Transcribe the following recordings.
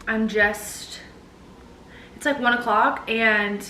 it's like 1 o'clock, and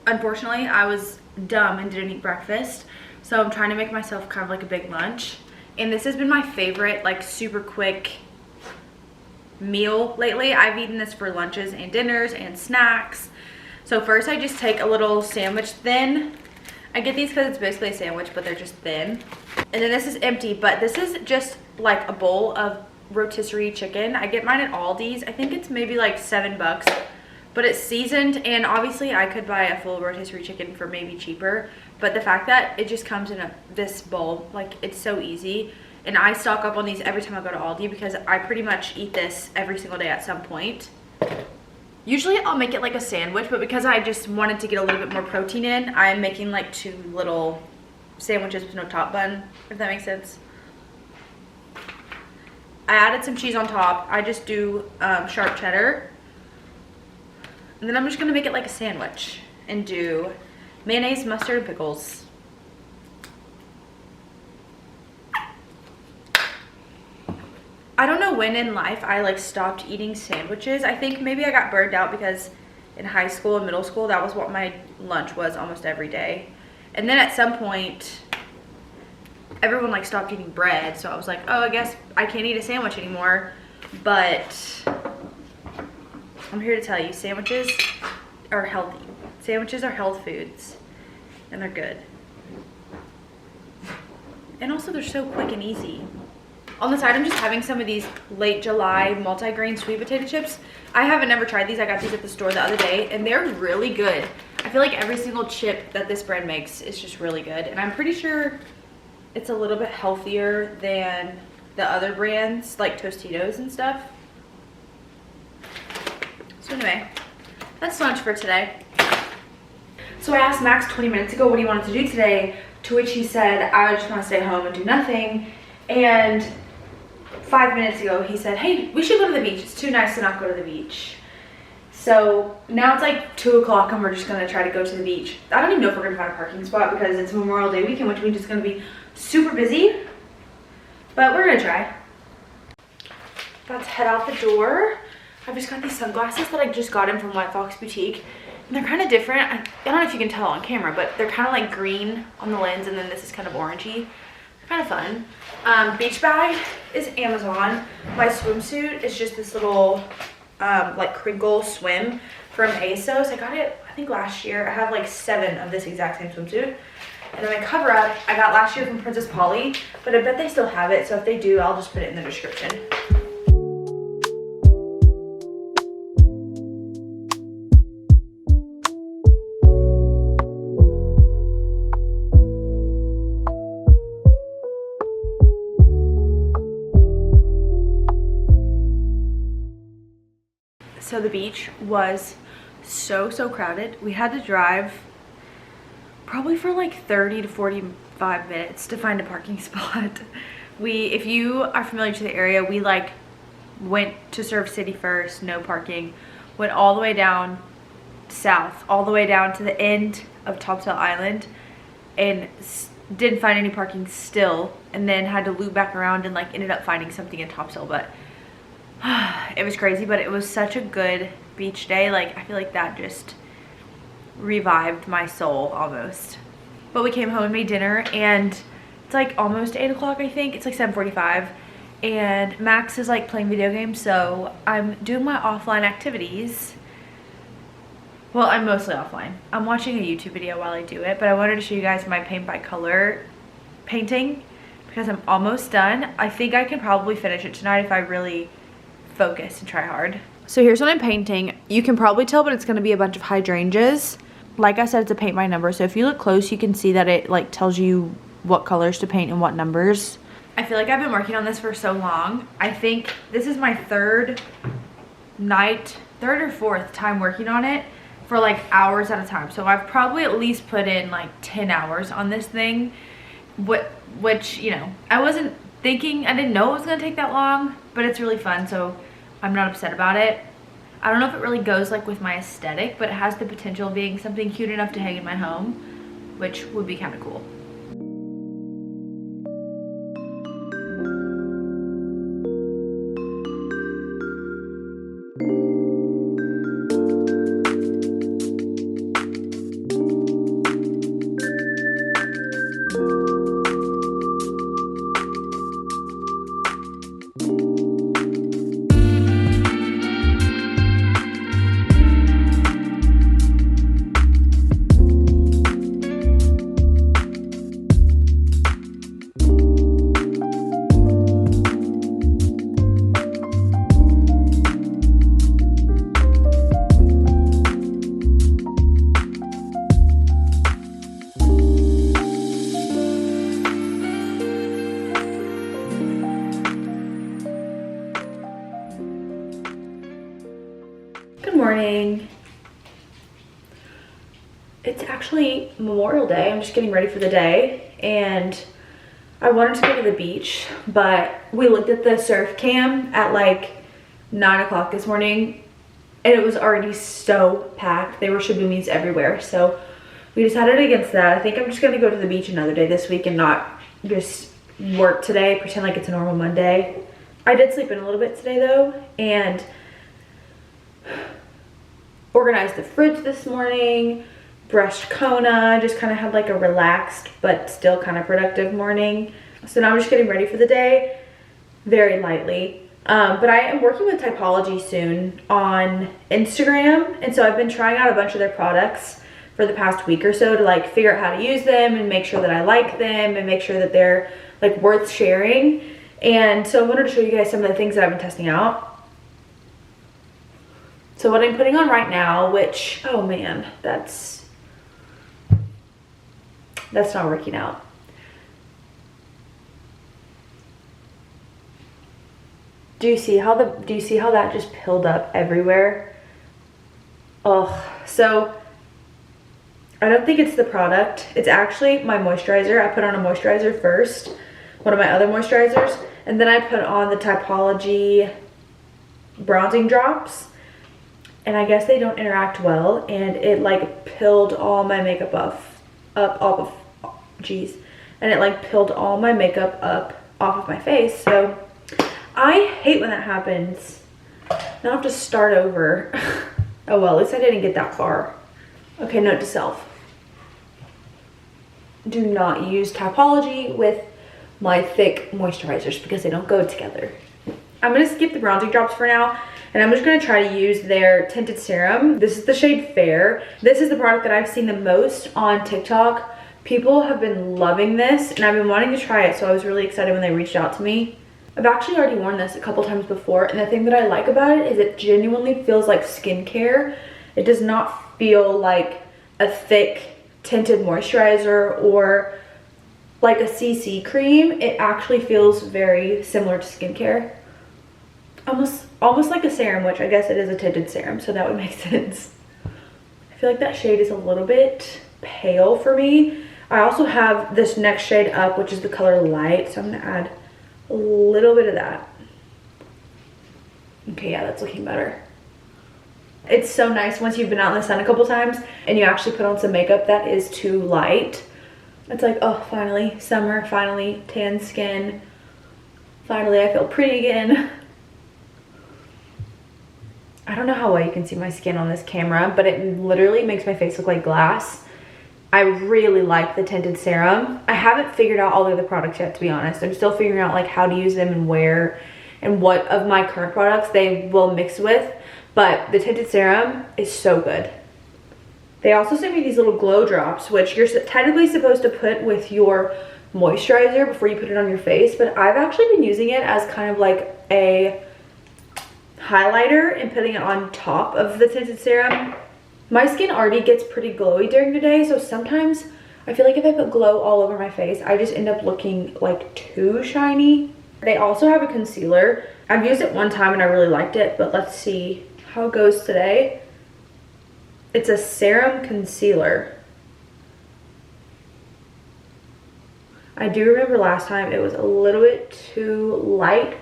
unfortunately I was dumb and didn't eat breakfast. So I'm trying to make myself kind of like a big lunch. And this has been my favorite, like super quick meal lately. I've eaten this for lunches and dinners and snacks. So first I just take a little sandwich thin. I get these because it's basically a sandwich, but they're just thin. And then this is empty, but this is just like a bowl of rotisserie chicken. I get mine at Aldi's. I think it's maybe like $7, but it's seasoned, and obviously I could buy a full rotisserie chicken for maybe cheaper, but the fact that it just comes in this bowl, like, it's so easy. And I stock up on these every time I go to Aldi because I pretty much eat this every single day at some point. Usually I'll make it like a sandwich, but because I just wanted to get a little bit more protein in, I'm making like 2 little sandwiches with no top bun, if that makes sense. I added some cheese on top. I just do sharp cheddar. And then I'm just gonna make it like a sandwich and do mayonnaise, mustard, and pickles. I don't know when in life I like stopped eating sandwiches. I think maybe I got burned out because in high school and middle school, that was what my lunch was almost every day. And then at some point, everyone like stopped eating bread. So I was like, oh, I guess I can't eat a sandwich anymore. But I'm here to tell you, sandwiches are healthy. Sandwiches are health foods, and they're good. And also they're so quick and easy. On the side, I'm just having some of these late July multi-grain sweet potato chips. I haven't never tried these. I got these at the store the other day, and they're really good. I feel like every single chip that this brand makes is just really good. And I'm pretty sure it's a little bit healthier than the other brands, like Tostitos and stuff. So anyway, that's lunch for today. So I asked Max 20 minutes ago what he wanted to do today, to which he said, I just want to stay home and do nothing. And 5 minutes ago, he said, hey, we should go to the beach. It's too nice to not go to the beach. So now it's like 2 o'clock and we're just gonna try to go to the beach. I don't even know if we're gonna find a parking spot because it's Memorial Day weekend, which means it's gonna be super busy, but we're gonna try. About to head out the door. I've just got these sunglasses that I just got in from White Fox Boutique. And they're kind of different. I don't know if you can tell on camera, but they're kind of like green on the lens, and then this is kind of orangey. Kind of fun. Beach bag is Amazon. My swimsuit is just this little like crinkle swim from ASOS. I got it, I think, last year. I have like 7 of this exact same swimsuit. And then my cover up I got last year from Princess Polly, but I bet they still have it, so if they do, I'll just put it in the description. So the beach was so crowded. We had to drive probably for like 30 to 45 minutes to find a parking spot. If you are familiar to the area, we like went to Surf City first, no parking, went all the way down south, all the way down to the end of Topsail Island, and didn't find any parking still, and then had to loop back around and like ended up finding something in Topsail. But it was crazy, but it was such a good beach day. Like, I feel like that just revived my soul almost. But we came home and made dinner, and it's like almost 8 o'clock, I think. It's like 7:45, and Max is like playing video games, so I'm doing my offline activities. Well, I'm mostly offline. I'm watching a YouTube video while I do it, but I wanted to show you guys my paint by color painting because I'm almost done. I think I can probably finish it tonight if I really focus and try hard. So here's what I'm painting. You can probably tell, but it's going to be a bunch of hydrangeas. Like I said, it's a paint by number, so if you look close, you can see that it like tells you what colors to paint and what numbers. I feel like I've been working on this for so long. I think this is my third or fourth time working on it for like hours at a time. So I've probably at least put in like 10 hours on this thing, which, you know, I didn't know it was gonna take that long, but it's really fun, so I'm not upset about it. I don't know if it really goes like with my aesthetic, but it has the potential of being something cute enough to hang in my home, which would be kind of cool. morning. It's actually Memorial Day. I'm just getting ready for the day, and I wanted to go to the beach, but we looked at the surf cam at like 9 o'clock this morning, and it was already so packed. There were shabumis everywhere, so we decided against that. I think I'm just gonna go to the beach another day this week and not just work today, pretend like it's a normal Monday. I did sleep in a little bit today though, and organized the fridge this morning, brushed Kona, just kind of had like a relaxed but still kind of productive morning. So now I'm just getting ready for the day very lightly. But I am working with Typology soon on Instagram, and so I've been trying out a bunch of their products for the past week or so to like figure out how to use them and make sure that I like them and make sure that they're like worth sharing. And so I wanted to show you guys some of the things that I've been testing out. So what I'm putting on right now, which, oh man, that's not working out. Do you see how that just pilled up everywhere? Oh, so I don't think it's the product. It's actually my moisturizer. I put on a moisturizer first, one of my other moisturizers, and then I put on the Typology bronzing drops, and I guess they don't interact well, and it like pilled all my makeup and it like pilled all my makeup up off of my face. So I hate when that happens. Now I have to start over. Oh well, at least I didn't get that far. Okay, note to self. Do not use Typology with my thick moisturizers because they don't go together. I'm gonna skip the bronzing drops for now, and I'm just gonna try to use their tinted serum. This is the shade Fair. This is the product that I've seen the most on TikTok. People have been loving this, and I've been wanting to try it, so I was really excited when they reached out to me. I've actually already worn this a couple times before, and the thing that I like about it is it genuinely feels like skincare. It does not feel like a thick tinted moisturizer or like a CC cream. It actually feels very similar to skincare. Almost like a serum, which I guess it is a tinted serum, so that would make sense. I feel like that shade is a little bit pale for me. I also have this next shade up, which is the color Light, so I'm gonna add a little bit of that. Okay, yeah, that's looking better. It's so nice once you've been out in the sun a couple times and you actually put on some makeup that is too light. It's like, oh, finally, summer, finally, tan skin. Finally, I feel pretty again. I don't know how well you can see my skin on this camera, but it literally makes my face look like glass. I really like the tinted serum. I haven't figured out all the other products yet, to be honest. I'm still figuring out like how to use them and where and what of my current products they will mix with, but the tinted serum is so good. They also sent me these little glow drops, which you're technically supposed to put with your moisturizer before you put it on your face, but I've actually been using it as kind of like a highlighter and putting it on top of the tinted serum. My skin already gets pretty glowy during the day, so sometimes I feel like if I put glow all over my face, I just end up looking like too shiny. They also have a concealer. I've used it one time and I really liked it, but let's see how it goes today. It's a serum concealer. I do remember last time it was a little bit too light.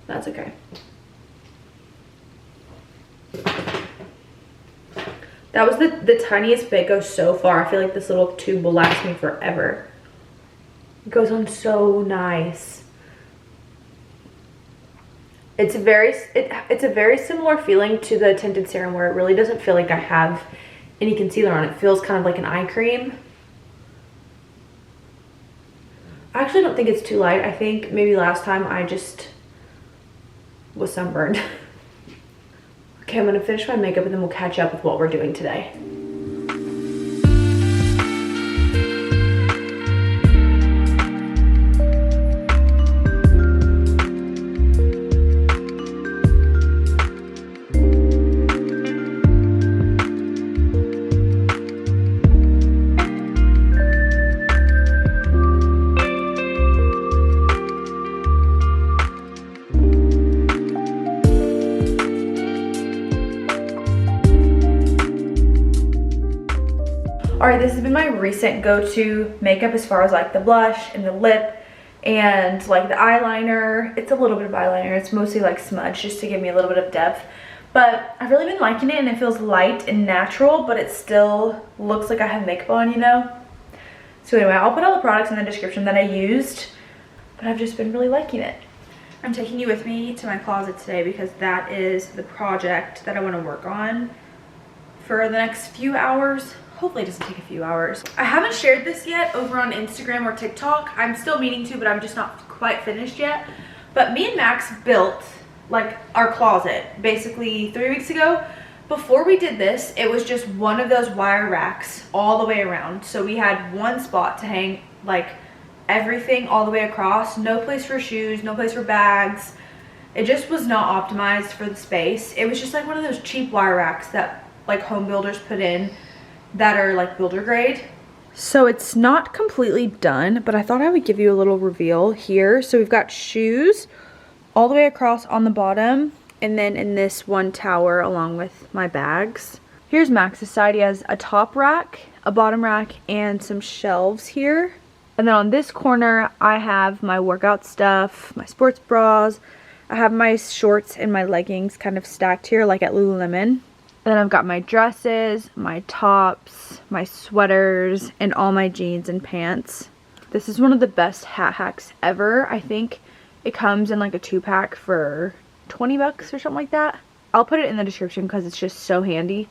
That's okay. That was the tiniest bit. Goes so far. I feel like this little tube will last me forever. It goes on so nice. It's a very similar feeling to the tinted serum, where it really doesn't feel like I have any concealer on. It feels kind of like an eye cream. I actually don't think it's too light. I think maybe last time I just was sunburned. Okay, I'm gonna finish my makeup and then we'll catch up with what we're doing today. All right, this has been my recent go-to makeup as far as like the blush and the lip and like the eyeliner. It's a little bit of eyeliner. It's mostly like smudge just to give me a little bit of depth. But I've really been liking it, and it feels light and natural, but it still looks like I have makeup on, you know? So anyway, I'll put all the products in the description that I used, but I've just been really liking it. I'm taking you with me to my closet today because that is the project that I want to work on for the next few hours. Hopefully it doesn't take a few hours. I haven't shared this yet over on Instagram or TikTok. I'm still meaning to, but I'm just not quite finished yet. But me and Max built like our closet basically 3 weeks ago. Before we did this, it was just one of those wire racks all the way around. So we had one spot to hang like everything all the way across. No place for shoes, no place for bags. It just was not optimized for the space. It was just like one of those cheap wire racks that like home builders put in that are like builder grade. So it's not completely done, but I thought I would give you a little reveal here. So we've got shoes all the way across on the bottom, and then in this one tower along with my bags. Here's Max's side. He has a top rack, a bottom rack, and some shelves here. And then on this corner, I have my workout stuff, my sports bras. I have my shorts and my leggings kind of stacked here like at Lululemon. And then I've got my dresses, my tops, my sweaters, and all my jeans and pants. This is one of the best hat hacks ever. I think it comes in like a 2-pack for 20 bucks or something like that. I'll put it in the description because it's just so handy.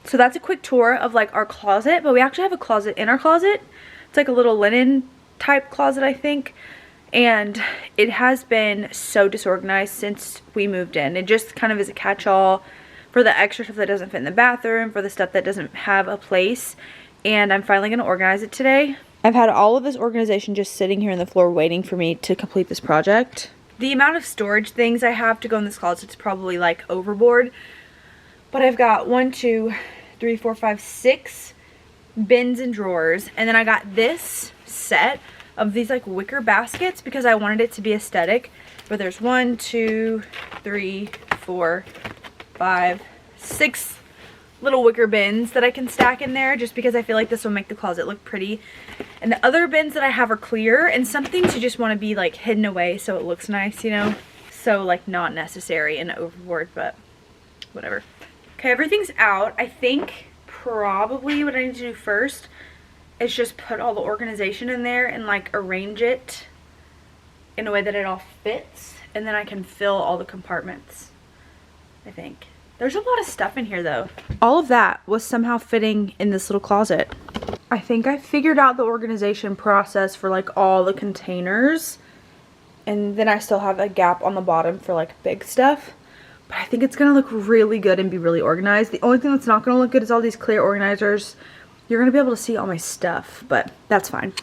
So that's a quick tour of like our closet, but we actually have a closet in our closet. It's like a little linen type closet, I think. And it has been so disorganized since we moved in. It just kind of is a catch-all for the extra stuff that doesn't fit in the bathroom, for the stuff that doesn't have a place. And I'm finally going to organize it today. I've had all of this organization just sitting here on the floor waiting for me to complete this project. The amount of storage things I have to go in this closet is probably like overboard. But I've got 1, 2, 3, 4, 5, 6 bins and drawers. And then I got this set of these like wicker baskets because I wanted it to be aesthetic. But there's 1, 2, 3, 4, 5, 6 little wicker bins that I can stack in there just because I feel like this will make the closet look pretty. And the other bins that I have are clear, and some things you just want to be like hidden away so it looks nice, you know? So like not necessary and overboard, but whatever. Okay, everything's out. I think probably what I need to do first is just put all the organization in there and like arrange it in a way that it all fits, and then I can fill all the compartments, I think. There's a lot of stuff in here though. All of that was somehow fitting in this little closet. I think I figured out the organization process for like all the containers, and then I still have a gap on the bottom for like big stuff. But I think it's gonna look really good and be really organized. The only thing that's not gonna look good is all these clear organizers. You're gonna be able to see all my stuff, but that's fine.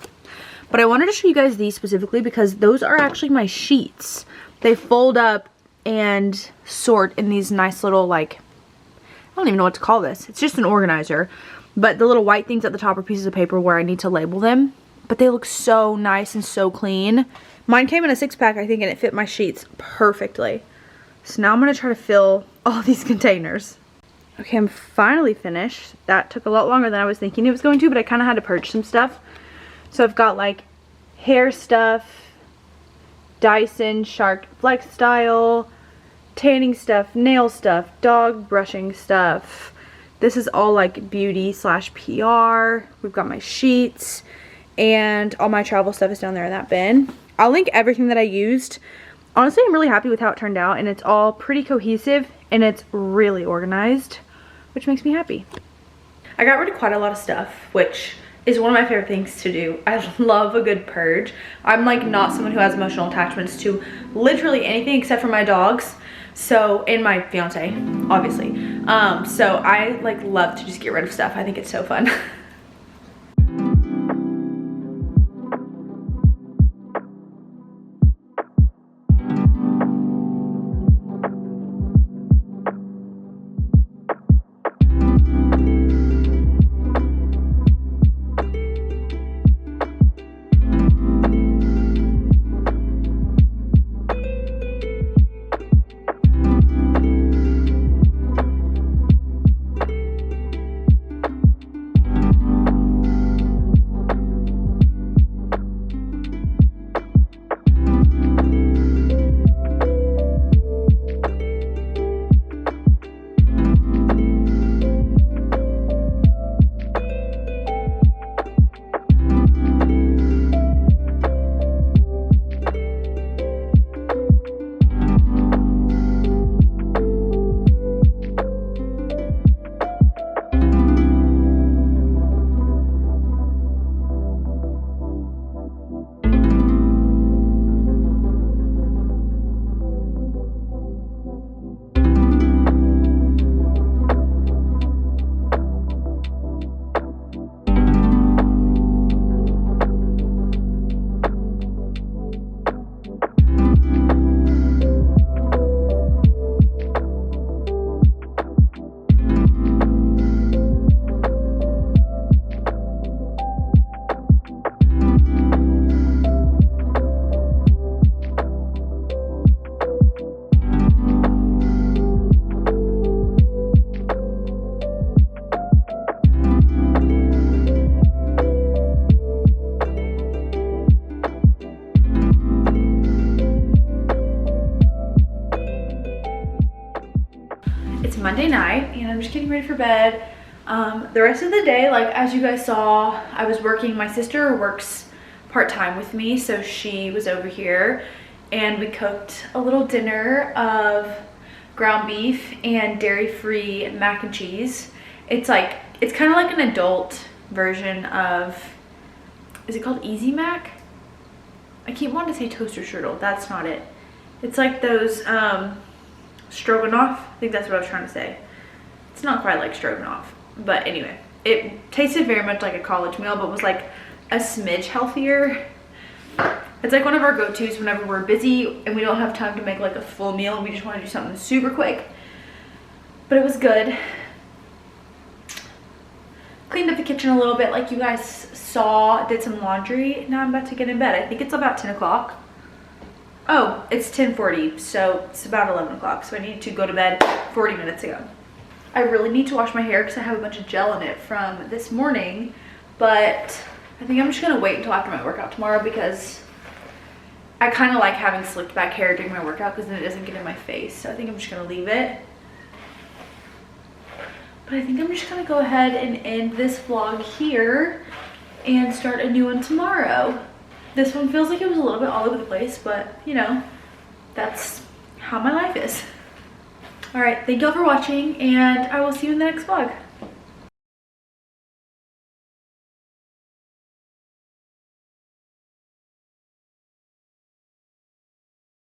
But I wanted to show you guys these specifically because those are actually my sheets. They fold up and sort in these nice little like, I don't even know what to call this. It's just an organizer. But the little white things at the top are pieces of paper where I need to label them. But they look so nice and so clean. Mine came in a 6-pack, I think, and it fit my sheets perfectly. So now I'm going to try to fill all these containers. Okay, I'm finally finished. That took a lot longer than I was thinking it was going to, but I kind of had to purge some stuff. So I've got like hair stuff, Dyson Shark FlexStyle, tanning stuff, nail stuff, dog brushing stuff. This is all like beauty / PR. We've got my sheets, and all my travel stuff is down there in that bin. I'll link everything that I used. Honestly, I'm really happy with how it turned out, and it's all pretty cohesive and it's really organized, which makes me happy. I got rid of quite a lot of stuff, which is one of my favorite things to do. I love a good purge. I'm like not someone who has emotional attachments to literally anything except for my dogs. So, and my fiance, obviously. So I like love to just get rid of stuff. I think it's so fun. Monday night and I'm just getting ready for bed. The rest of the day, like as you guys saw, I was working. My sister works part-time with me, so she was over here and we cooked a little dinner of ground beef and dairy-free mac and cheese. It's kind of like an adult version of, is it called Easy Mac? I keep wanting to say toaster strudel. That's not it. It's like those stroganoff. I think that's what I was trying to say. It's not quite like stroganoff, but anyway, it tasted very much like a college meal, but was like a smidge healthier. It's like one of our go-tos whenever we're busy and we don't have time to make like a full meal and we just want to do something super quick. But it was good. Cleaned up the kitchen a little bit like you guys saw, did some laundry. Now I'm about to get in bed. I think it's about 10 o'clock. Oh, it's 10:40, so it's about 11 o'clock. So I need to go to bed 40 minutes ago. I really need to wash my hair because I have a bunch of gel in it from this morning, but I think I'm just gonna wait until after my workout tomorrow because I kind of like having slicked back hair during my workout because then it doesn't get in my face. So I think I'm just gonna leave it. But I think I'm just gonna go ahead and end this vlog here and start a new one tomorrow. This one feels like it was a little bit all over the place, but you know, that's how my life is. All right, thank y'all for watching and I will see you in the next vlog.